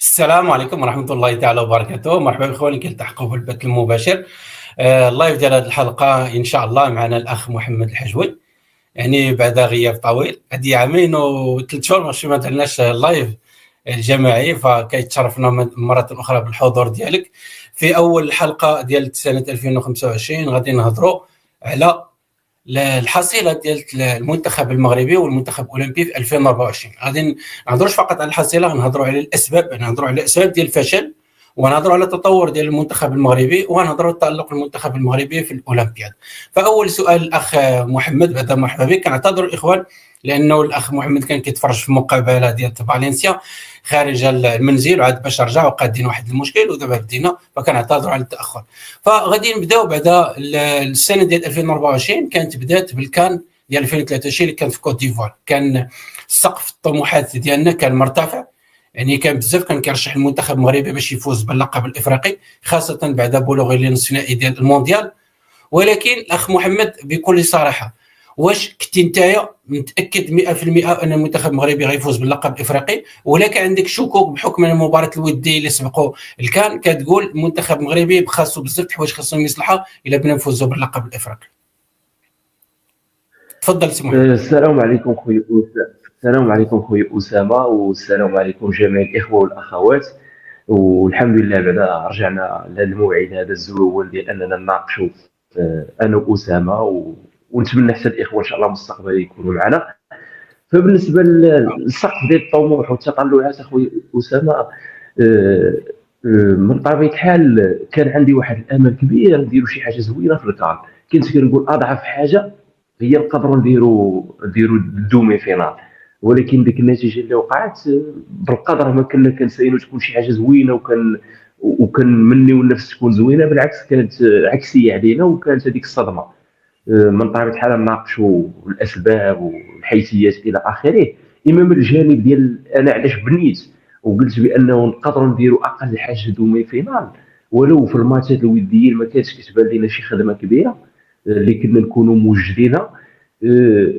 السلام عليكم ورحمة الله تعالى وبركاته. مرحبا بإخواني كيلتحقوا في البث المباشر. اللايف ديال هذه الحلقة إن شاء الله معنا الأخ محمد الحجوي، يعني بعد غياب طويل، هذه عامين وثلاث شهور ماشي ما درناش اللايف الجماعي، فكيتشرفنا مرة أخرى بالحضور ديالك في أول حلقة ديال سنة 2025. غادي نهضروا على الحصيله ديال المنتخب المغربي والمنتخب الاولمبي في 2024. غادي نهضروش فقط على الحصيله، نهضروا على الاسباب، نهضروا على الاسباب ديال الفشل، ونهضروا على التطور ديال المنتخب المغربي، ونهضروا على تألق المنتخب المغربي في الاولمبياد. فاول سؤال الاخ محمد، بعد مرحبا بك. كنعتذر الاخوان لانه الاخ محمد كان كيتفرج في مقابله ديال فالنسيا خارج المنزل، وعاد باش رجع وقادين واحد المشكل ودابا بدينا، فكنعتذروا على التاخر. فغادي نبداو بعد السنه ديال 2024. كانت بدات بالكان ديال 2023 اللي كان في كوت ديفوار. كان سقف الطموحات ديالنا كان مرتفع، يعني كان بزاف كان كيرشح المنتخب المغربي باش يفوز باللقب الافريقي، خاصه بعد بلوغ للنصف النهائي ديال المونديال. ولكن الاخ محمد بكل صراحه، واش كنت نتايا متاكد 100% ان المنتخب المغربي غيفوز باللقب الافريقي، ولا كان عندك شكوك بحكم المباراه الوديه اللي سبقوا الكان كتقول المنتخب المغربي خاصو بزاف د الحوايج خاصهم يصلحها الا بغينا نفوزوا باللقب الافريقي؟ تفضل سي محمد. السلام عليكم خويا السلام عليكم خويا اسامه، والسلام عليكم جميع الاخوه والاخوات. والحمد لله بعدا رجعنا لهذا الموعد هذا الزوين ديال اننا نناقشوا انا واسامه، ونتمنى حتى الاخوه ان شاء الله مستقبلا يكونوا معنا. فبالنسبه للسقف ديال الطموح والتطلعات اخويا اسامه، من طبيعه الحال كان عندي واحد الامل كبير نديروا شي حاجه زوينه في الكار. كنت كنقول اضعف حاجه هي نقدروا نديروا الدومي فينال، ولكن ديك النتيجه اللي وقعت بالقدر ما كنا كنساينوا تكون شي حاجه زوينه، وكنمنيو النفس تكون زوينه، بالعكس كانت عكسيه علينا، وكانت هذيك الصدمه. من طبيعه الحال نناقشوا الاسباب والحيثيات الى اخره. اما من الجانب ديال انا علاش بنيت وقلت بانه نقدروا نديروا اقل حاجه دومي فينال، ولو في الماتشات الوديين ما كانتش كتبان لنا شي خدمه كبيره اللي كنا نكونوا موجدينها.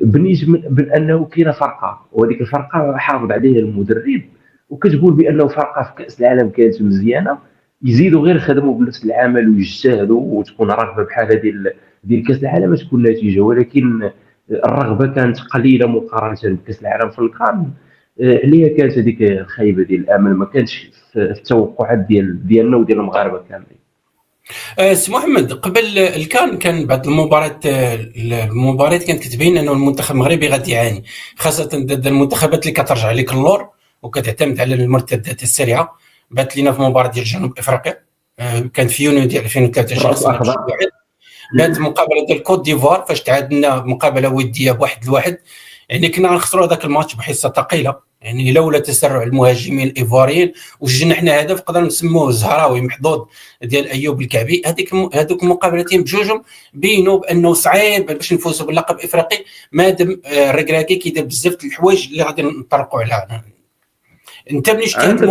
بنيت بانه كاينه فرقه، وهذيك الفرقه حافظ عليها المدرب، وكتقول بانه فرقه في كاس العالم كانت مزيانه، يزيدوا غير خدموا بنفس العمل ويجتهدوا، وتكون رغبه بحال هذه ديال كاس العالم تكون نتيجه. ولكن الرغبه كانت قليله مقارنه بكاس العالم في الكان. عليها كانت هذيك الخيبه ديال الامل، ما كانش في التوقعات ديالنا وديال المغاربه كاملين. سي محمد، قبل الكان كان بعض المباريات كانت كتبين انه المنتخب المغربي غادي يعاني، خاصه ضد المنتخبات اللي كترجع لك اللور وكتعتمد على المرتدات السريعه. بات لينا في مباراه ديال جنوب افريقيا، كان في يونيو ديال 2023 بات مقابله ديال كوت ديفوار، فاش تعادلنا مقابله وديه بواحد لواحد. يعني كنا غنخسروا هذاك الماتش بحصه ثقيله، يعني لولا تسرع المهاجمين الايفواريين وسجلنا حنا هدف قدر نسموه الزهراوي محظوظ ديال ايوب الكعبي. هذوك المقابلتين بجوجهم بينوا بانه صعيب باش نفوزوا باللقب الافريقي مادام الركراكي كيدير بزاف د الحوايج اللي غادي نطرقوا عليها. انت ملي شتي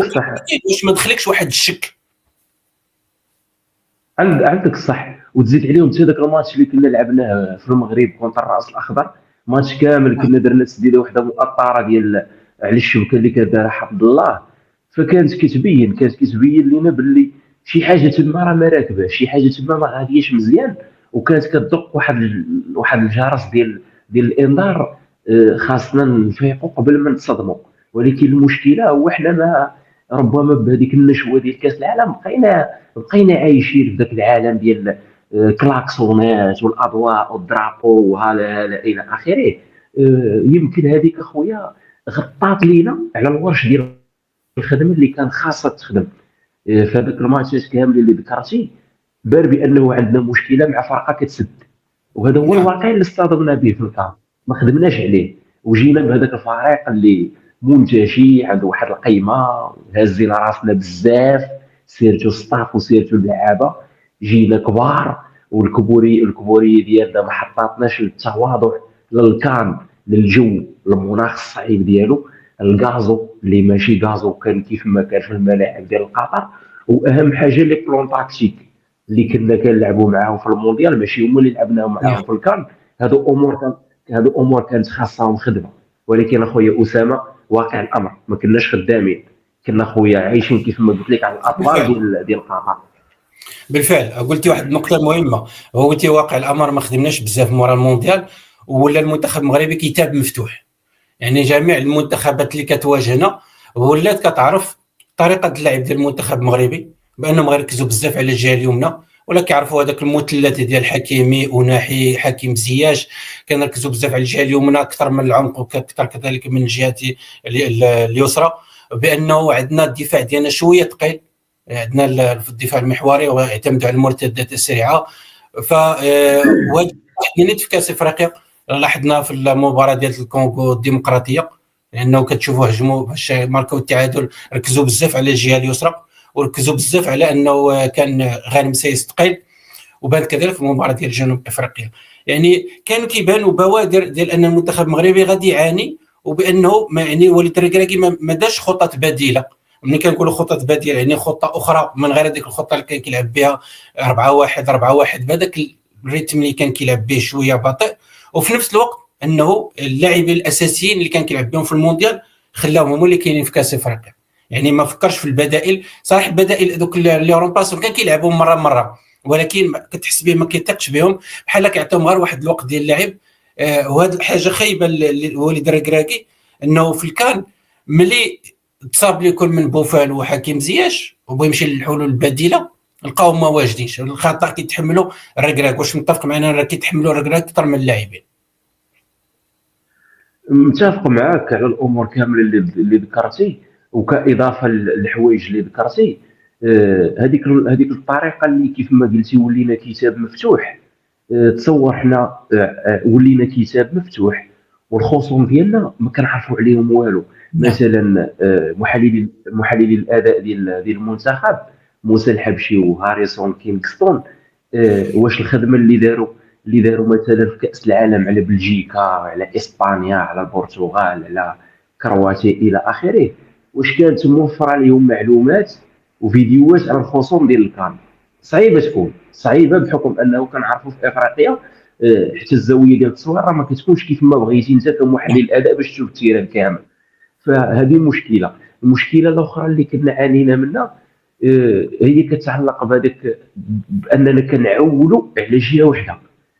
واش ما دخلكش واحد الشك؟ عندك الصح، وتزيد عليهم حتى ذاك الماتش اللي كنا لعبناه في المغرب كونتر الراس الاخضر، ماتش كامل كنا درنا تسديده وحده مؤطره ديال على الشبكه اللي كدارها حفظ الله. فكانت كتبين لنا باللي شي حاجه تما راه ما راكبه، شي حاجه تما ما غاديش مزيان، وكانت كتدق واحد الجرس ديال الانذار. خاصنا نفيقوا قبل ما نتصدموا. ولكن المشكله هو حنا ما ربما بهذيك النشوه ديال كاس العالم بقينا عايشين في ذاك العالم ديال كلاكسونات والاضواء والدرابو وهذا الى اخره. يمكن هذيك اخويا غطات لينا على الورش ديال الخدمه اللي كان خاصه تخدم. في هذاك الماتشات كامل اللي ذكرتي بان بانه عندنا مشكله مع فرقه كتسد، وهذا هو الواقع اللي اصطدمنا به في الكام. ما خدمناش عليه، وجينا بهذاك الفريق اللي منتشي عنده واحد القيمه، هزينا راسنا بزاف، سيرتو ستاف وسيرتو اللعابه، جينا كبار، والكبوريه ديالنا ما حطاتناش للتواضع للكان، للجو، للمناخ الصعيب ديالو. الغازو اللي ماشي غازو كان كيف ما كان في الملاعب ديال قطر. واهم حاجه لي بلون تاكتيك اللي كنا كنلعبوا معاهم في المونديال ماشي هما اللي لعبناهم معاهم نعم. في الكان. هادو امور كانت خاصهم خدمه. ولكن اخويا اسامه، واقع الامر ما كناش خدامين، كنا اخويا عايشين كيف ما قلت لك على الاطلال بالفعل ديال قطر. بالفعل قلتي واحد النقطه مهمه، هو قلتي واقع الامر ما خدمناش بزاف مورا المونديال، ولا المنتخب المغربي كتاب مفتوح. يعني جميع المنتخبات اللي كتواجهنا ولات كتعرف طريقه اللعب ديال المنتخب المغربي، بانهم غيركزوا بزاف على الجهه اليمنى، ولا كيعرفوا هذاك المثلث ديال حكيمي وناحي حكيم زياش، كنركزوا بزاف على الجهه اليمنى اكثر من العمق، واكثر كذلك من الجهه اليسرى، بانه عندنا الدفاع ديالنا شويه ثقيل، عندنا في الدفاع المحوري ويعتمدوا على المرتدات السريعه. ف وهذا في كاس افريقيا لاحظنا في المباراه ديال الكونغو الديمقراطيه، لانه كتشوفوا هجموا باش ماركوا التعادل، ركزوا بزاف على الجهه اليسرى، وركزوا بزاف على انه كان غانم سايس ثقيل. وبان كذلك في المباراه ديال جنوب افريقيا، يعني كانوا كيبانوا بوادر ديال ان المنتخب المغربي غادي يعاني، وبانه ما يعني وليد الركراكي ما داش خطط بديله. ملي كنقولوا خطط بديله يعني خطه اخرى من غير هذيك الخطه اللي كان كيلعب بها 4-1 بهذاك الريتم اللي كان كيلعب به شويه بطيء، وفي نفس الوقت انه اللاعبين الاساسيين اللي كان كيلعب بهم في المونديال خلاهم هما اللي كاينين في كاس افريقيا. يعني ما فكرش في البدائل، صحيح البدائل دوك اللي رومباسون كان كيلعبوا مره، ولكن كتحس به ما كيثقش بهم، بحال كيعطيهم غير واحد الوقت ديال اللعب. وهذه الحاجه خايبه لوليد الركراكي، انه في الكان ملي تصاب لي كل من بوفال وحكيم زياش وبغى يمشي للحلول البديله لقاهم ما واجدينش، الخطا كيتحملوا الركراك. واش متفق معنا راه كيتحملوا الركراك اكثر من اللاعبين؟ متفق معاك على الامور كامله اللي ذكرتي، وكاضافه للحوايج اللي ذكرتي. هذيك الطريقه اللي كيف ما قلتي ولينا كتاب مفتوح. تصور حنا ولينا كتاب مفتوح، والخصوم ديالنا ما كنعرفوا عليهم والو. نعم. مثلا محللي الاداء ديال المنتخب، موسى الحبشي وهاريسون كينغستون، واش الخدمه اللي داروا مثلا في كاس العالم على بلجيكا، على اسبانيا، على البرتغال، على كرواتيا الى اخره، واش كانت موفره لهم معلومات وفيديوهات على الخصوم ديال الكان؟ صعيبه بحكم انه كنعرفوا في افريقيا حتى الزاويه ديال التصوير راه ما كتكونش كيف ما بغيتي انت كمحلل اداء باش تشوف التيران كامل. فهذه مشكله. المشكله الاخرى اللي كنا عانينا منها هي كتعلق بهذاك باننا كنعولوا على جهه واحده،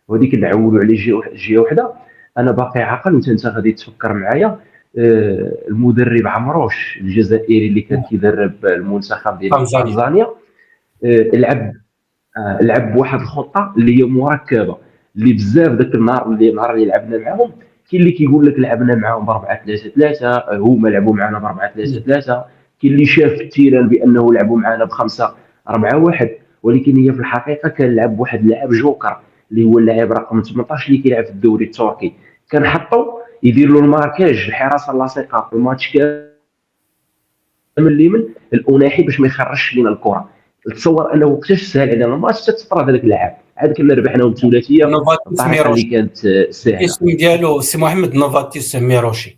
وهذيك نعولوا على جهه واحده. انا باقي عاقل وانت غادي تفكر معايا. المدرب عمروش الجزائري اللي كان كيدرب المنتخب ديال تنزانيا. تنزانيا، لعب بواحد الخطه اللي هي مركبه، اللي بزاف ذاك النهار اللي لعبنا معاهم كاين اللي كيقول لك لعبنا معاهم ب 4-3-3، هما لعبوا معنا ب 4-3-3، كاين اللي شاف في التيران بانه لعبوا معنا ب 5-4-1، ولكن هي في الحقيقه كان لعب بواحد اللاعب جوكر اللي هو اللاعب رقم 18 اللي كيلعب في الدوري التركي. كان حطوا يدير له الماركاج، الحراسه اللاصقه في الماتش كامل اليمين الاناحي باش ما يخرجش لنا الكره. تصور انه وقتاش سهل علينا الماتش تتطرد هذاك اللاعب، عاد كنا ربحنا الثلاثيه نوفاتيس بطريقه اللي ميروشي، كانت سهله. الاسم ديالو سي محمد نوفاتيس ميروشي.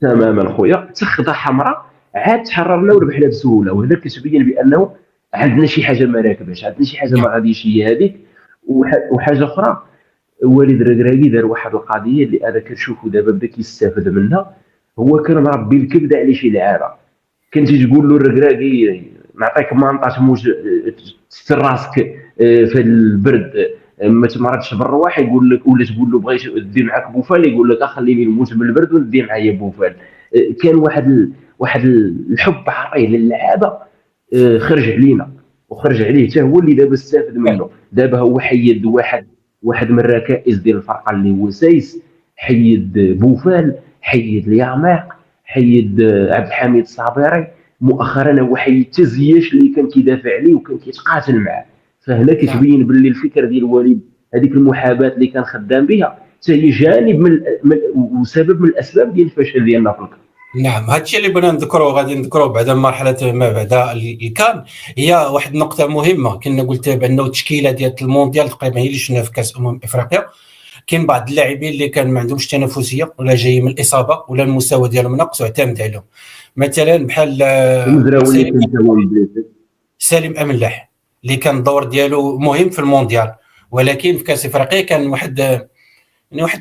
تماما خويا، تخضه حمراء عاد تحررنا وربحنا بسهوله. وهنا كتبين بانه عندنا شي حاجه ما راكباش، عندنا شي حاجه ما غاديش هي هذيك. وحاجه اخرى، والد الركراكي دار واحد القضيه اللي انا كنشوفه دابا بدا كيستافد منها. هو كان مربي الكبده على شي لعابه، كنتي تقول له الركراكي نعطيك مانطا تموت تستر راسك في البرد ما تمرضش بالرواح، يقول لك، ولا تقول له بغيت ندير معاك بوفال يقول لك خليني نموت بالبرد وندي معايا بوفال. كان واحد الحب عطيه للعابه خرج علينا وخرج عليه حتى هو اللي دابا استافد منه. دابا هو حيد واحد من الركائز ديال الفرقه اللي هو سايس، حيد بوفال، حيد الياماق، حيد عبد الحميد الصابري، مؤخرا هو حيد تزياش اللي كان كيدافع عليه وكان كيتقاتل معاه. فهنا كتبين باللي الفكر ديال الوالد، هذيك المحاباه اللي كان خدام بها، حتى هي جانب وسبب من الاسباب ديال الفشل ديالنا في الكره. نعم، هذا الشيء اللي بغينا نذكروا غادي نذكروا بعد مرحله ما بعد الكان. هي واحد النقطه مهمه، كنا قلت بانه التشكيله ديال المونديال تقريبا هي اللي شفنا في كاس افريقيا. كاين بعض اللاعبين اللي كان ما عندهمش تنافسيه ولا جاي من الاصابه ولا المستوى ديالهم ناقص واعتمد عليهم، مثلا بحال المزراوي اللي كان هو البلاتي. سالم املاح اللي كان الدور ديالو مهم في المونديال، ولكن في كاس افريقيا كان واحد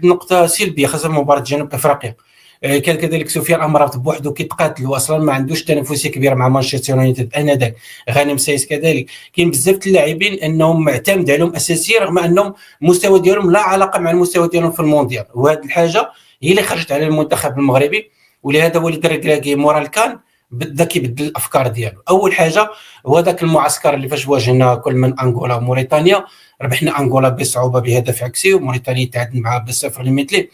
النقطه سلبيه خاصه مباراه جنوب افريقيا. كان كذلك سفيان امراض بوحده كيتقاتل واصلا ما عندوش تنافسيه كبيره مع مانشستر يونايتد انذاك. غانم سايس كذلك، كاين بزاف د اللاعبين انهم معتمد عليهم اساسيين رغم انهم المستوى ديالهم لا علاقه مع المستوى ديالهم في المونديال، وهذه الحاجه هي اللي خرجت على المنتخب المغربي. ولهذا وليد الركراكي مورا الكان بدا كيبدل الافكار ديالو. اول حاجه هو ذاك المعسكر اللي فاش واجهنا كل من انغولا وموريتانيا، ربحنا انغولا بصعوبه بهدف عكسي وموريتانيا تعادل معها بالصفر لمثله.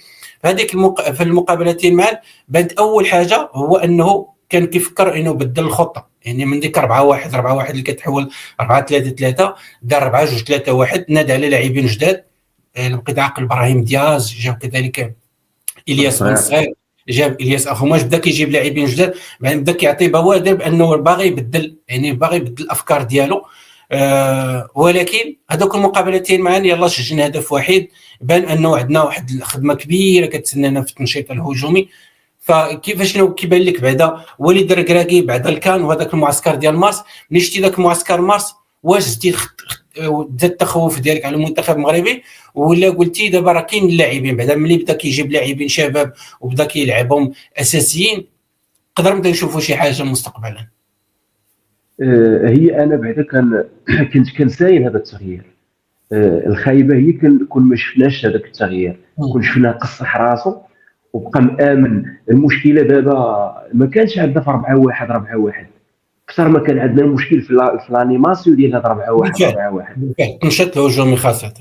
هذيك في المقابلتين معا بانت اول حاجه هو انه كان كيفكر انه بدل الخطه، يعني من ديك 4-1 اللي كتحول 4-3-3 دار 4-2-3-1، نادى على لاعبين جداد. بقيت عاقل ابراهيم دياز، جاب كذلك الياس بن صغير، جاب الياس اخوماش، بدا كيجيب لاعبين جداد، يعني بدا كيعطي بوادر بانه باغي يبدل، يعني باغي يبدل الافكار ديالو. ولكن هذوك المقابلتين معا يلا سجلنا هدف واحد، بان انه عندنا واحد الخدمه كبيره كتسنانا في التنشيط الهجومي. فكيفاش كيبان لك بعدا وليد الركراكي بعد الكان وهذاك المعسكر ديال مارس، ملي شتي ذاك المعسكر مارس واش زدتي التخوف ديالك على المنتخب المغربي، ولا قلتي دابا راه كاين اللاعبين بعدا ملي بدا كيجيب لاعبين شباب وبدا كيلعبهم اساسيين نقدر نبدا نشوفوا شي حاجه مستقبلا؟ هي انا بعدا كنت كنساين هذا التغيير. الخايبه هي كون ما شفناش هذاك التغيير، كون شفناه قصح راسو وبقى مآمن. المشكله دابا ما كانش عندنا في 4-1 اكثر ما كان عندنا المشكل في الانيماسيون ديال هذا 4-1. بالفعل التنشيط الهجومي خاصه،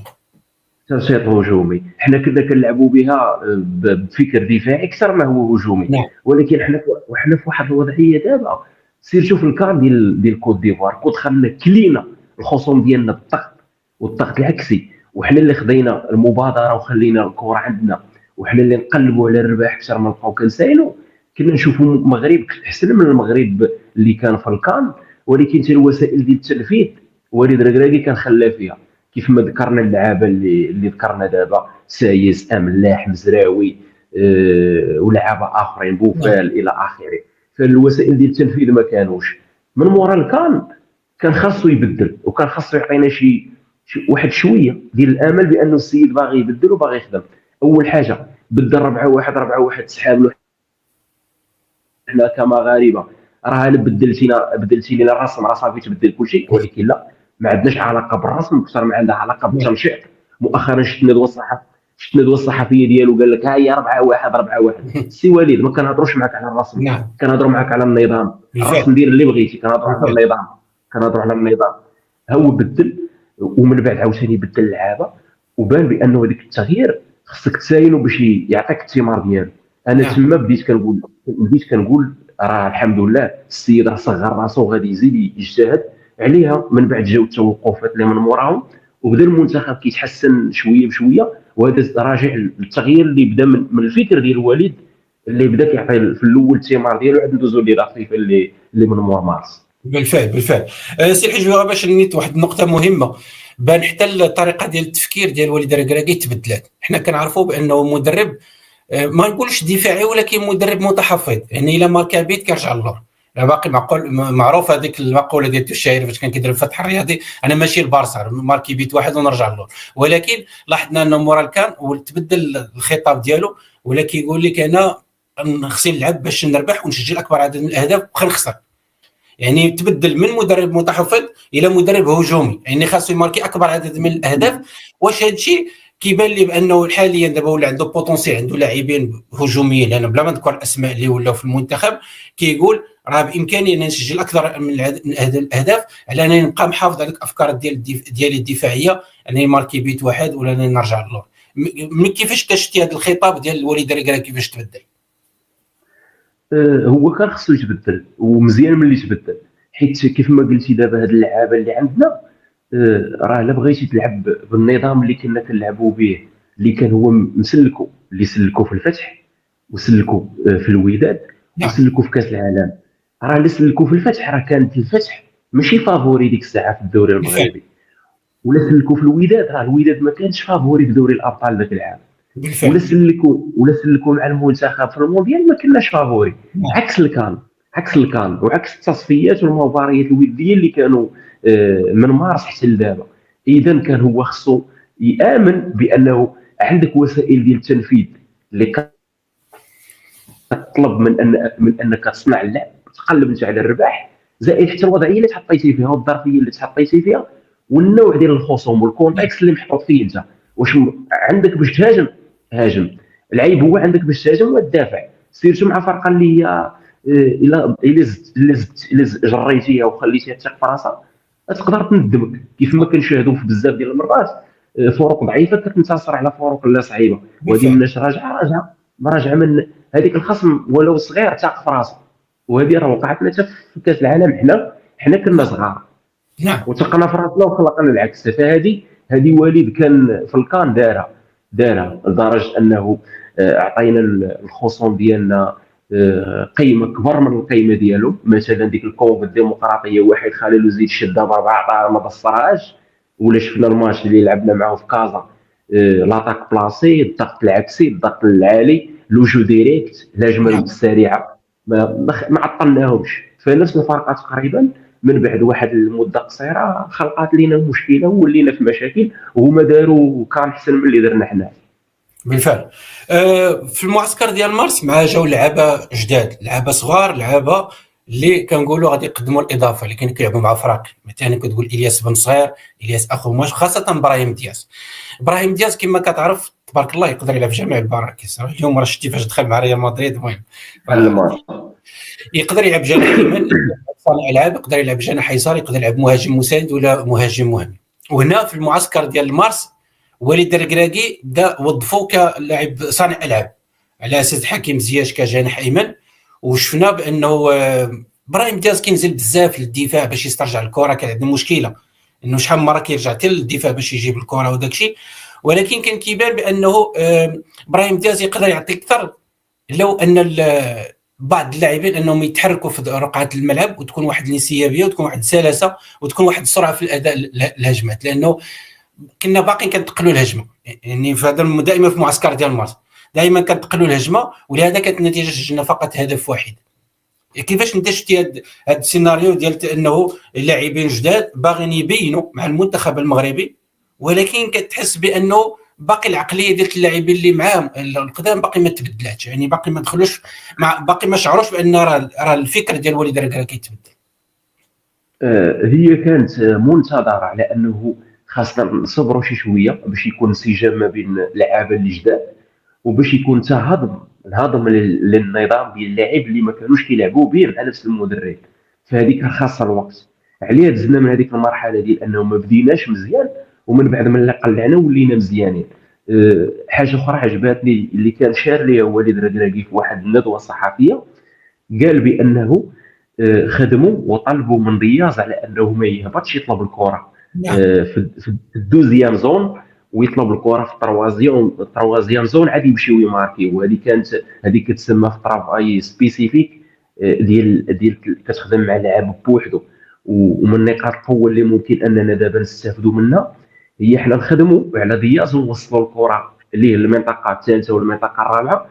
تنشيط هجومي حنا كنا كنلعبوا بها بفكر دفاعي اكثر ما هو هجومي. نعم. ولكن حنا في واحد الوضعيه دابا، سير شوف الكار ديال كوت ديفوار، كنت خلينا كلينا الخصوم ديالنا بالضغط والضغط العكسي، وحنا اللي خدينا المبادره وخلينا الكره عندنا، وحنا اللي نقلبوا على الرباح اكثر ما نبقاو كنساينوا. كنا نشوفوا المغرب احسن من المغرب اللي كان في الكان، ولكن حتى الوسائل ديال التنفيذ وليد الركراكي كان خلى فيها، كيف ما ذكرنا اللعابه اللي ذكرنا دابا، سايس، املاح، مزراوي، ولعابه اخرين، بوفال الى اخره. فالوسائل ديال التنفيذ ما كانوش. من مورا الكان كان خاصو يبدل، وكان خاصو يعطينا شي واحد شويه ديال الامل بانه السيد باغي يبدل وباغي يخدم. اول حاجه بدل 4-1 سحاب له. حنا كمغاربه راه الا بدلتي لنا الرسم راه صافي تبدل كل شيء، ولكن لا، ما عندناش علاقه بالرسم اكثر ما عندها علاقه بالتنشيط. مؤخرا شفنا دوا الصحفيه ديالو قال لك ها هي 4-1. سي وليد ما كنهضروش معك على الرسم، كنهضروا معك على النظام. الرسم دير اللي بغيتي، كنهضروا على النظام، هو بدل. ومن بعد عاوتاني بدل اللعابه، وبان بانه هذاك التغيير خصك تساينو باش يعطيك الثمار ديالو. انا تما بديت كنقول راه الحمد لله السيد راه صغر راسو وغادي يزيد يجتهد عليها. من بعد جاو التوقفات اللي من موراهم، وبدا المنتخب كيتحسن شويه بشويه، وهذا راجع للتغيير اللي بدا من الفكر ديال الوالد، اللي بدا كيعطي في الاول الثمار ديالو عاد ندوزو ليه الخفيفه اللي من مور مارس. بالفعل سي الحجوي، باش نيت واحد النقطه مهمه، بان حتى الطريقه ديال التفكير ديال وليد الركراكي تبدلات. حنا كنعرفوا بانه مدرب ما نقولش دفاعي ولكن مدرب متحفظ، يعني الا ما كان بيت كيرجع للور. باقي معروف هذيك المقوله ديال الشاعر فاش كان كيدير الفتح الرياضي، انا ماشي البارسا ماركي بيت واحد ونرجع للور. ولكن لاحظنا انه مورا كان وتبدل الخطاب ديالو، ولكن يقول لك انا خصني نلعب باش نربح ونسجل اكبر عدد من الاهداف وخنخسر. يعني تبدل من مدرب متحفظ الى مدرب هجومي، يعني خاصو يماركي اكبر عدد من الاهداف. واش هذا الشيء كيبان لي بانه حاليا دابا ولا عنده بوتونسيال، عنده لاعبين هجوميين، انا بلا ما نذكر الاسماء اللي ولاو في المنتخب، كيقول راه بامكاني ان نسجل اكثر من الاهداف على انني نبقى محافظ على الافكار ديالي الدفاعيه، انني ماركي بيت واحد ولا انني نرجع للور. كيفاش شفتي هذا الخطاب ديال الوليد الركراكي كيفاش تبدل؟ هو كان خصو يتبدل، ومزيان ملي تبدل، حيت كيف ما قلتي دابا هاد اللعابه اللي عندنا راه الا بغيتي تلعب بالنظام اللي كنا كنلعبوا به، اللي كان هو مسلكو، اللي سلكو في الفتح وسلكو في الوداد وسلكو في كاس العالم. راه اللي سلكو في الفتح راه كانت الفتح ماشي فافوري ديك الساعه في الدوري المغربي، ولا سلكوا في الوداد، راه الوداد ما كانش فافوري في دوري الابطال ذاك العام. بالفعل. ولا سلكوا مع المنتخب في المونديال ما كناش فافوري. نعم. عكس الكان وعكس التصفيات والمباريات الوديه اللي كانوا من مارس حتى لدابا. اذا كان هو خصو يامن بانه عندك وسائل ديال التنفيذ اللي كتطلب من انك تصنع اللعب، تقلب انت على الرباح، زائد حتى الوضعيه اللي تحطيتي فيها والظرفيه اللي تحطيتي فيها والنوع ديال الخصوم والكونتكست اللي محطوط فيه انت. واش عندك باش تهاجم، هاجم. العيب هو عندك باش تهاجم وتدافع، سيرتو مع فرقه اللي هي الا جريتيها وخليتيها تثق في راسها تقدر تندمك، كيف ما كنشاهدوا في بزاف ديال المرات فرق ضعيفه كتنتصر على فرق لا صعيبه، وهذه بالفعل. مناش راجعه من هذيك الخصم ولو صغير تاق في راسه. وهذه راه وقعت لنا في كاس العالم، حنا كنا صغار نعم. وثقنا في راسنا وخلقنا العكس. فهذه وليد كان في الكان دارها لدرجه انه اعطينا الخصوم ديالنا قيمه كبر من القيمه ديالو. مثلا ديك الكونغ الديمقراطيه واحد خلالو زيد شده باربعه ما بصرهاش. ولا شفنا الماتش اللي لعبنا معه في كازا، لاطاك بلاسي، الضغط العكسي، الضغط العالي، لو جو ديريكت، الهجمه نعم. السريعه، ما عطلناهمش. فنفس الفرقه تقريبا من بعد واحد المده قصيره خلقات لنا مشكله وولينا في مشاكل، وهما داروا كان احسن من اللي درنا حنا. بالفعل. في المعسكر ديال مارس مع جاو لعابه جداد، لعابه صغار، لعابه اللي كنقولوا غادي يقدموا الاضافه، اللي كانوا كيلعبوا مع فراك. مثلا كتقول الياس بن صغير، الياس اخو ماش، خاصه ابراهيم دياز كما كتعرف تبارك الله يقدر يلعب في جميع المراكز. اليوم راه شتي فاش دخل مع ريال مدريد. المهم بحال الماتش. يقدر يلعب جناح ايمن، يقدر يلعب صانع العاب، يقدر يلعب جناح يسار، يقدر يلعب مهاجم مساند ولا مهاجم مهمي. وهنا في المعسكر ديال مارس وليد الركراكي بدا وظفوه كلاعب صانع العاب على اساس حكيم زياش كجناح ايمن. وشفنا بانه ابراهيم دياز كينزل بزاف للدفاع باش يسترجع الكره. كان عنده مشكله انه شحال من مره كيرجع حتى للدفاع باش يجيب الكره وداك الشيء، ولكن كان كيبان بانه ابراهيم دياز يقدر يعطي اكثر لو ان بعض اللاعبين انهم يتحركوا في رقعه الملعب وتكون واحد الانسيابيه وتكون واحد السلاسه وتكون واحد السرعه في الاداء الهجمات، لانه كنا باقيين كنتقلوا الهجمه. يعني في هذا دائما في معسكر ديال مارس دائما كنتقلوا الهجمه، ولهذا كانت النتيجه سجلنا فقط هدف واحد. كيفاش انت شفتي هذا السيناريو ديال انه اللاعبين جداد باغيين يبينوا مع المنتخب المغربي، ولكن كتحس بانه باقي العقليه ديال اللاعبين اللي معاهم القدام باقي ما تبدلاتش، يعني باقي ما دخلوش باقي ما شعروش بان راه الفكر ديال وليد الركراكي كيتبدل. هي كانت منتظره، على انه خاصنا نصبروا شي شويه باش يكون انسجام ما بين اللعابه اللي جداد، وباش يكون حتى هضم للنظام ديال اللاعب اللي ما كانوش كيلعبوا به مع نفس المدرب. فهذيك خاصه الوقت. عليها دزنا من هذيك المرحله ديال انه ما بديناش مزيان، ومن بعد من اللي قلعنا ولينا مزيانين. حاجه اخرى عجباتني اللي كان شار ليها وليد الركراكي في واحد الندوه صحفيه، قال بانه خدموا وطلبوا من رياض على انه ما يهبطش يطلب الكره نعم. في الدوزيام زون، ويطلب الكره في التروازيام زون عاد يمشيو يماركيو. وهذه كتسمى في طرافاي سبيسيفيك ديال كتخدم مع لاعب بوحدو. ومن نقاط القوه اللي ممكن اننا دابا نستافدوا منها هي حنا نخدموا على دياز ونوصلوا الكره ليه المنطقه الثالثه والمنطقه الرابعه،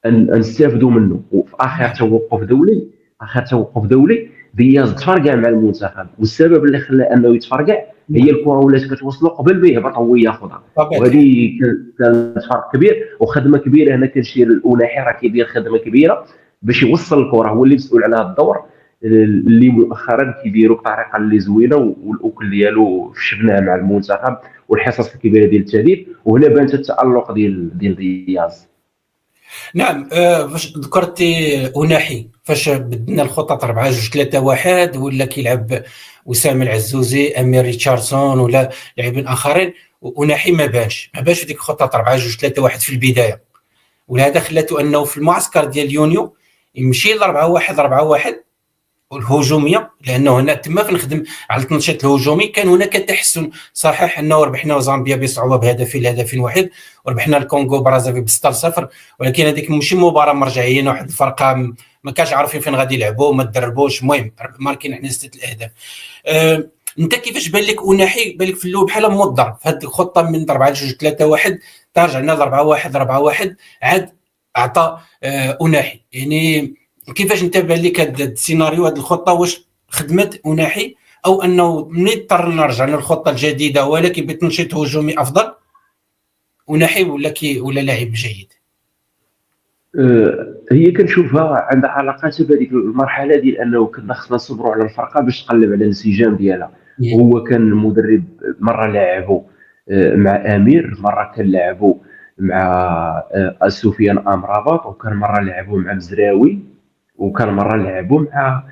نستافدوا منه. وفي اخر توقف دولي دياز تفرقع مع المنتخب، والسبب اللي خلاه انه يتفرقع هي الكره ولات كتوصلوا قبل ما يهبط هو ياخذها. وهذه كان فرق كبير وخدمه كبيره. هنا كنشير الاوناحي راه كيدير خدمه كبيره باش يوصل الكره، هو اللي مسؤول على هذا الدور اللي مؤخرا كيديروا بطريقه اللي زوينه، والاكل ديالو شفناه مع المنتخب والحصص الكبيره ديال التهديد. وهنا بانت التالق ديال دياز. نعم. فاش ذكرتي أناحي، فاش بدنا الخطط 4-2-3-1 ولا كيلعب وسام العزوزي، امير ريتشاردسون ولا لاعبين اخرين، أناحي ما بانش في ديك الخطط 4-2-3-1 في البدايه، ولهذا خلاته انه في المعسكر ديال يونيو يمشي ل 4-1-4-1 والهجوميه، لانه هنا تما فنخدم على التنشيط الهجومي. كان هناك تحسن صحيح انه ربحنا زامبيا بصعوبه بهدف واحد، وربحنا الكونغو برازافيل ب6-0، ولكن هذيك ماشي مباراه مرجعيه، واحد الفرقه ما كانش عارفين فين غادي يلعبوا وما تدربوش. المهم ماركين احنا 6 الاهداف. انت كيفاش بان لك اناحي؟ بان لك في الاول بحال موضر في هذه الخطه من 4 2 3 1 رجعنا ل 4 1 4 1 عاد اعطى اناحي. يعني كيفاش انت بان لك هذا السيناريو، هذه الخطه واش خدمت اناحي، او انه ملي اضطر نرجع للخطه الجديده ولكن بتنشيط هجومي افضل اناحي ولا لاعب جيد؟ هي كنشوفها عندها علاقات بهذيك المرحله ديال انه كنا خصنا نصبروا على الفرقه باش تقلب على الانسجام ديالها. وهو كان المدرب مره لاعبوا مع امير، مره كان لاعبوا مع سفيان امرابط، وكان مره لعبوا مع مزراوي، وكان مره لعبوا مع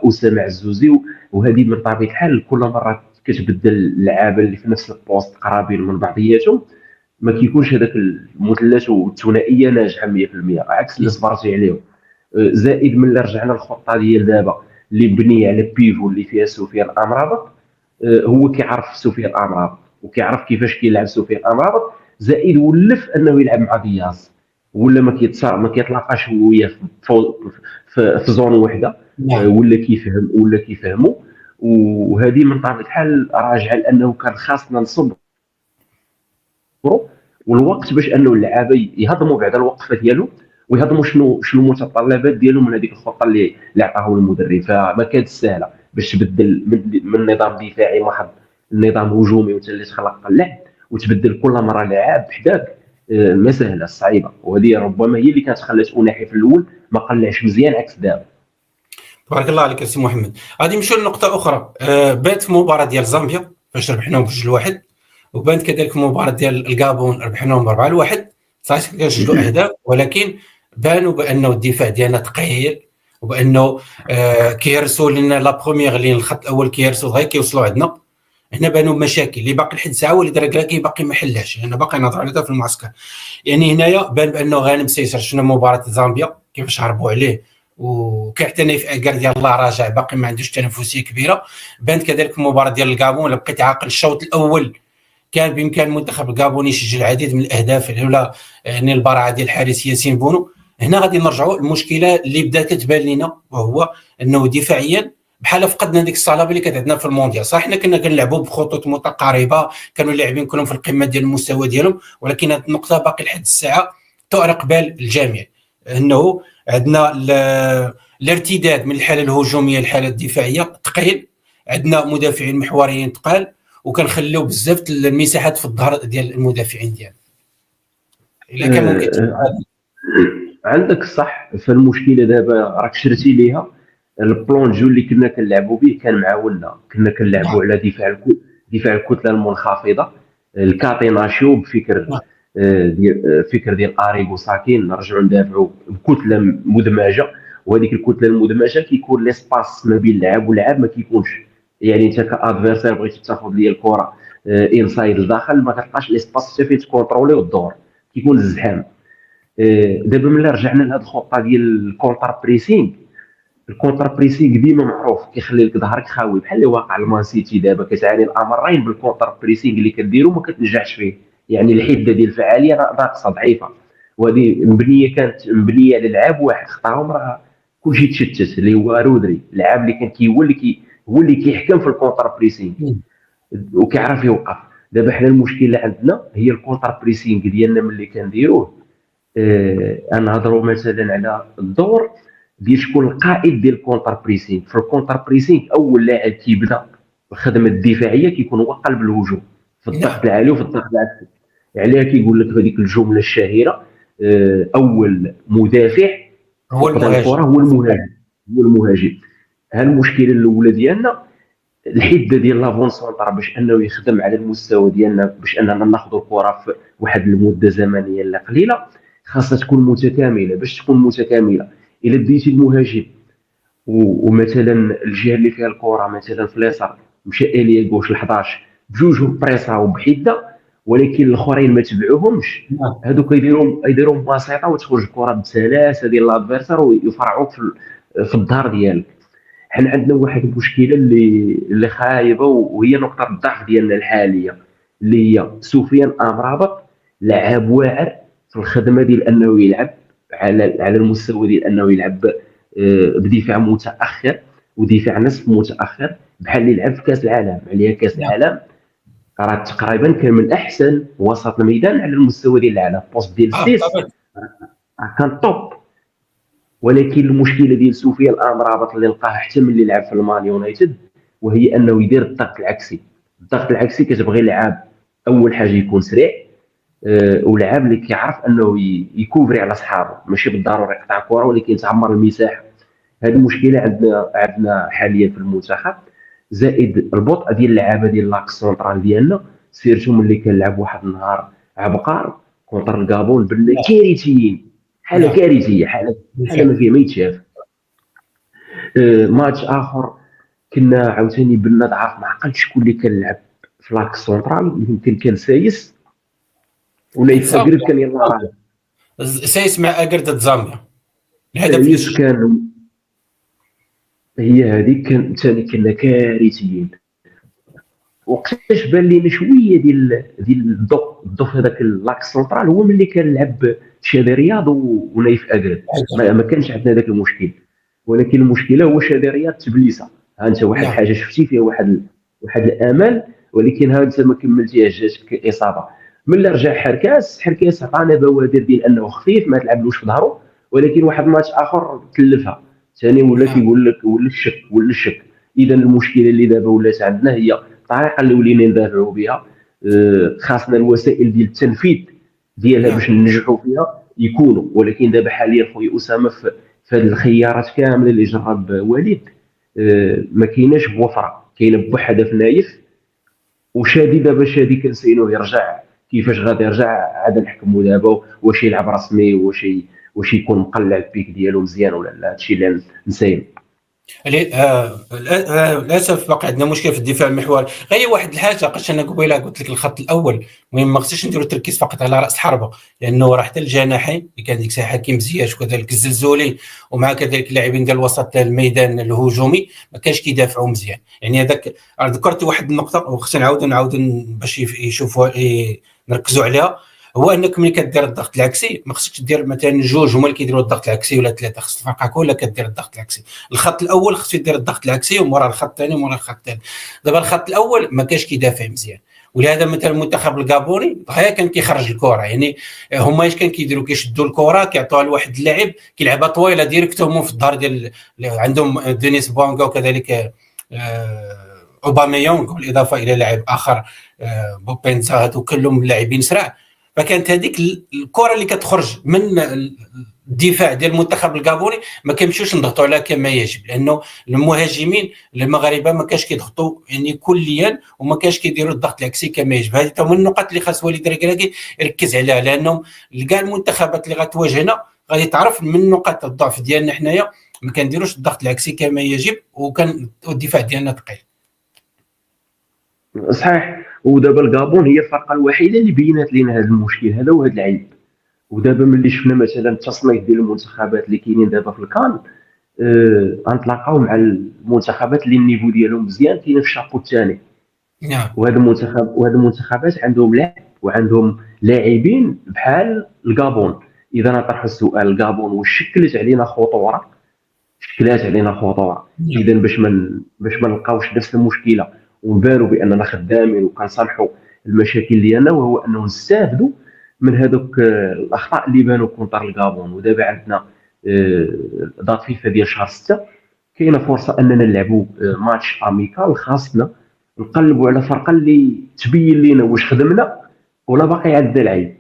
اسامه عزوزي. وهذه من طبيعه الحال كل مره كتبدل اللعابه اللي في نفس البوست قرابين من بعضياتهم، ما كيكونش هذاك المثلث والثنائيه ناجحه 100% عكس اللي صبرتي عليهم. زائد من اللي رجعنا للخطه ديال دابا اللي مبنيه على بيفو اللي فيها سفيان امرابط. هو كيعرف سفيان امرابط وكيعرف كيفاش كيلعب سفيان امرابط، زائد ولف انه يلعب مع دياز، ولا ما كيتلاقاش هو وياه في زون واحده. نعم. ولا كيفهموا. وهذه من طبيعه الحال راجعه لانه كان خاصنا نصب والوقت باش انه اللعابه يهضموا بعد الوقفه ديالو، ويهضموا شنو المتطلبات ديالو من هذيك الخطه اللي عطاهم المدرب. فما كانت سهله باش تبدل من نظام دفاعي محض لنظام هجومي وانت اللي تخلق اللعب وتبدل كل مره لاعب حداك. ما سهله، صعيبه. وهذه ربما هي اللي كانت خلات اناحي في الاول ما قلعش مزيان عكس دابا. تبارك الله عليك سي محمد. غادي نمشيو لنقطه اخرى. بات في مباراه ديال زامبيا فاش ربحناهم ب2-1، وبانت كذلك في مباراه ديال الكابون ربحناهم ب4-1. صحيح كان سجلوا اهداف، ولكن بانوا بانه الدفاع ديالنا ثقيل، وبانه كيرسوا لنا لا بروميير لين الخط الاول كيرسوا غير كيوصلوا عندنا. هنا بانوا مشاكل اللي باقي لحد ساعه واللي دراكي باقي ما حلاش. انا باقي نهضر على في المعسكر. يعني هنايا بان بانه غانم سيسر شفنا مباراه زامبيا كيفاش هربوا عليه، وكيعتني في اكار ديال الله راجع باقي ما عندوش تنافسيه كبيره. بانت كذلك في المباراه ديال الكابون بقيت عاقل الشوط الاول كان بامكان المنتخب الكابوني يسجل العديد من الاهداف لولا يعني البراعه ديال الحارس ياسين بونو. هنا غادي نرجعوا المشكله اللي بدات كتبان لنا، وهو انه دفاعيا بحال فقدنا ديك الصلابه اللي كانت عندنا في المونديال. صح حنا كنا كنلعبوا بخطوط متقاربه، كانوا اللاعبين كلهم في القمه ديال المستوى ديالهم، ولكن هذه النقطه باقي لحد الساعه تؤرق بال الجميع، انه عندنا الارتداد من الحاله الهجوميه للحاله الدفاعيه ثقيل، عندنا مدافعين محوريين ثقال، وكنخليو بزاف المساحات في الظهر ديال المدافعين ديالنا. الا كان ممكن عندك صح. فالمشكله دابا راك شرتي ليها البلونجو اللي كنا كنلعبوا به كان معاولنا. كنا كنلعبوا على دفاع الكتله المنخفضه، الكاتيناشيو بفكر فكر ديال اريغو ساكين، نرجعوا ندافعوا بكتله مدمجه. وهذيك الكتله المدمجه كيكون ليسباس ما بين لعاب ولعاب ما كيكونش. يعني انت كادفيرسير بغيتي تاخذ لي الكره انسايد لداخل ما كتلقاش ليسباس حتى فين تكونترولي والدور، كيكون الزحام. دابا ملي رجعنا لهذه الخطه ديال الكونتر بريسينغ ديما معروف كيخلي لك ظهرك خاوي، بحال اللي واقع المان سيتي دابا كتعاني الامرين بالكونتر بريسينغ اللي كديروا ما كتنجحش فيه. يعني الحده ديال الفعاليه ناقصه ضعيفه، وهذه كانت مبنيه على لعاب واحد خطاهم راه كلشي تشتت، اللي هو رودري، اللعاب اللي كان هو اللي كيحكم في الكونتر بريسينغ وكيعرف يوقف. دابا حنا المشكله عندنا هي الكونتر بريسينغ ديالنا ملي كنديروه. نهضروا مثلا على الدور ديال شكون القائد ديال الكونتر بريسينغ. في الكونتر بريسينغ اول لاعب كيبدا الخدمه الدفاعيه كيكون هو قلب الهجوم في الضغط العالي وفي الضغط العكسي. عليها كيقول لك هذيك الجمله الشهيره اول مدافع هو الكره المهاجم. هو المهاجم. ها المشكله الاولى ديالنا الحده ديال لافون سونتر باش انه يخدم على المستوى ديالنا، باش اننا ناخذ الكره في واحد المده زمنيه اللي قليله، خاصها تكون متكامله. باش تكون متكامله الا ديتي المهاجم ومثلا الجهه اللي فيها الكره مثلا في اليسار مشى اليا غوش ل11 بجوجهم بريساو بحده، ولكن الاخرين ما تبعوهمش، هذوك يديروا بسيطه وتخرج الكره بسلاسه ديال لادفيرسار ويفرعوك في الظهر ديالك. حنا عندنا واحد المشكله اللي خايبه، وهي نقطه الضعف ديالنا الحاليه، اللي هي سفيان امرابط لاعب واعر في الخدمه ديال انه يلعب على المستوى ديال انه يلعب بدفاع متاخر ودفاع نصف متاخر بحال اللي لعب في كاس العالم. عليها كاس نعم. العالم راه تقريبا كان من احسن وسط الميدان على المستوى ديال العالم، بوست ديال السيس طبعا. كان توب. ولكن المشكله ديال سفيان الامرابط اللي لقاه حتى ملي لعب في المان يونايتد، وهي انه يدير الضغط العكسي. الضغط العكسي كتبغي لعاب اول حاجه يكون سريع، ولعاب اللي كيعرف انه يكوفري على صحابه، ماشي بالضروره يقطع كره ولكن تعمر المساحه. هذه المشكله عندنا حاليا في المنتخب، زائد البطء ديال اللعابه ديال لاكس سونترال ديالنا. سيرتو ملي كنلعب واحد النهار عبقار كونتر الكابون بالله نعم. كارثيين، حاله نعم. كارثيه، حاله ما بالفعل. فيها ما يتشاف. ماتش اخر كنا عاوتاني بنا ضعاف، ما عقلتش شكون اللي كنلعب في لاكس سونترال، يمكن كان سايس ونايف اكرد زامبيا. كان يلاه راه. سايس مع اكرد زامبيا، الهدف اللي سايس سجل. كان، هي هذيك كان ثاني كنا كارثيين. وقتاش بان لينا شويه ديال الضوء في هذاك اللاكس سنترال هو ملي كان لعب شادي رياض ونايف اكرد. ما كانش عندنا ذاك المشكل. ولكن المشكله هو شادي رياض تبليسه. ها انت واحد نعم. الحاجه شفتي فيها واحد الامل، ولكن ها انت ما كملتيهاش، جاتك اصابه. ملي رجع حركاس عطانا بوادر ديال انه خفيف ما تلعبلوش في ظهره، ولكن واحد الماتش اخر تلفها ثاني، ولا نعم. كيقول لك ولا الشك. اذا المشكله اللي دابا ولات عندنا هي الطريقه اللي ولينا ندافعوا بها. خاصنا الوسائل ديال التنفيذ ديالها نعم. باش ننجحوا فيها يكونوا. ولكن دابا حاليا خويا اسامه في هذه الخيارات كامله اللي جرب وليد، ما كايناش بوفره، كاينه بواحد هدف نايف. وشادي دابا كنسينوه يرجع، كيفاش غادي يرجع عاد نحكموا دابا، واش يلعب رسمي، واش يكون مقلع البيك ديالو مزيان ولا لا. هادشي اللي نسايم. للاسف باقي عندنا مشكل في الدفاع المحوري. غير واحد الحاجه قلت انا قبيله، قلت لك الخط الاول المهم ما خصناش نديروا التركيز فقط على راس حربه، لانه راه حتى الجناحين اللي كان ديك الساعه حكيم زياش وكذلك الزلزولي ومع كذلك اللاعبين ديال وسط الميدان الهجومي ما كانش كيدافعوا مزيان. يعني هذاك ذكرت واحد النقطه وخصنا نعاودوا باش يشوفوا نركزوا عليها، هو انك ملي كدير الضغط العكسي ما خصكش دير مثلا جوج هما اللي كيديروا الضغط العكسي ولا ثلاثه، خص تفرقها كلها كدير الضغط العكسي. الخط الاول خصو يدير الضغط العكسي ومورا الخط الثاني ومورا الخط الثاني. دابا الخط الاول ما كانش كيدافع مزيان، ولهذا مثلا المنتخب الكابوني غير كان كيخرج الكره. يعني هما اش كان كيديروا؟ كيشدوا الكره كيعطوها لواحد اللاعب كيلعبها طويله ديريكتومون في الظهر ديال عندهم دينيس بونغا وكذلك اوباميونغ، بالاضافه الى لاعب اخر بوبينزا، هادو كلهم لاعبين سرع. فكانت هذيك الكره اللي كتخرج من الدفاع ديال المنتخب الكابوني ما كيمشيوش نضغطوا عليها كما يجب، لانه المهاجمين المغاربه ما كانش كيضغطوا يعني كليا وما كانش كيديروا الضغط العكسي كما يجب. هذه من النقاط اللي خاص وليد ركراكي يركز عليها، لانه كاع المنتخبات اللي غتواجهنا غادي تعرف من نقاط الضعف ديالنا حنايا ما كنديروش الضغط العكسي كما يجب، وكان الدفاع ديالنا ثقيل. صحيح. ودابا الكابون هي الفرقه الوحيده اللي بينات لنا هذا المشكل هذا وهذا العيب. ودابا ملي شفنا مثلا التصنيف ديال المنتخبات اللي كاينين دابا في الكان، غنتلاقاو مع المنتخبات اللي النيفو ديالهم مزيان كاينه في الشابو الثاني. نعم. وهذا المنتخبات عندهم لاعب وعندهم لاعبين بحال الكابون. اذا نطرح السؤال، الكابون واش شكلت علينا خطوره؟ شكلات علينا خطوره. نعم. اذا باش ما نلقاوش نفس المشكله ونبانوا باننا خدامين وكنصلحوا المشاكل ديالنا، وهو انه نستافدوا من هذوك الاخطاء اللي بانوا كونتر الكابون. ودابا عندنا دات فيفا ديال شهر 6، كاينه فرصه اننا نلعبوا ماتش اميكال خاصنا نقلبوا على فرقه اللي تبين لنا واش خدمنا ولا باقي عندنا العيب.